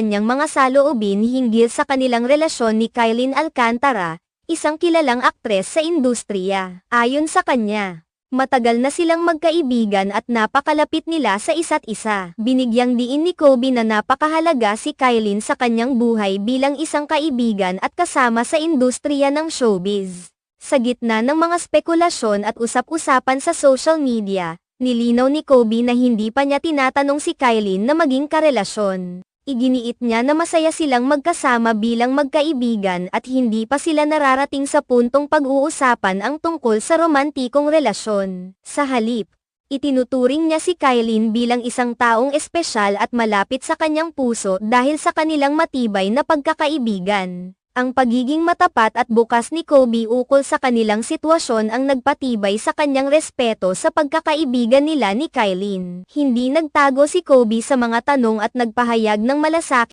kanyang mga saloobin hinggil sa kanilang relasyon ni Kylene Alcantara, isang kilalang aktres sa industriya. Ayon sa kanya, matagal na silang magkaibigan at napakalapit nila sa isa't isa. Binigyang diin ni Kobe na napakahalaga si Kylene sa kanyang buhay bilang isang kaibigan at kasama sa industriya ng showbiz. Sa gitna ng mga spekulasyon at usap-usapan sa social media, nilinaw ni Kobe na hindi pa niya tinatanong si Kylene na maging karelasyon. Iginiit niya na masaya silang magkasama bilang magkaibigan at hindi pa sila nararating sa puntong pag-uusapan ang tungkol sa romantikong relasyon. Sa halip, itinuturing niya si Kylene bilang isang taong espesyal at malapit sa kanyang puso dahil sa kanilang matibay na pagkakaibigan. Ang pagiging matapat at bukas ni Kobe ukol sa kanilang sitwasyon ang nagpatibay sa kanyang respeto sa pagkakaibigan nila ni Kylene. Hindi nagtago si Kobe sa mga tanong at nagpahayag ng malasakit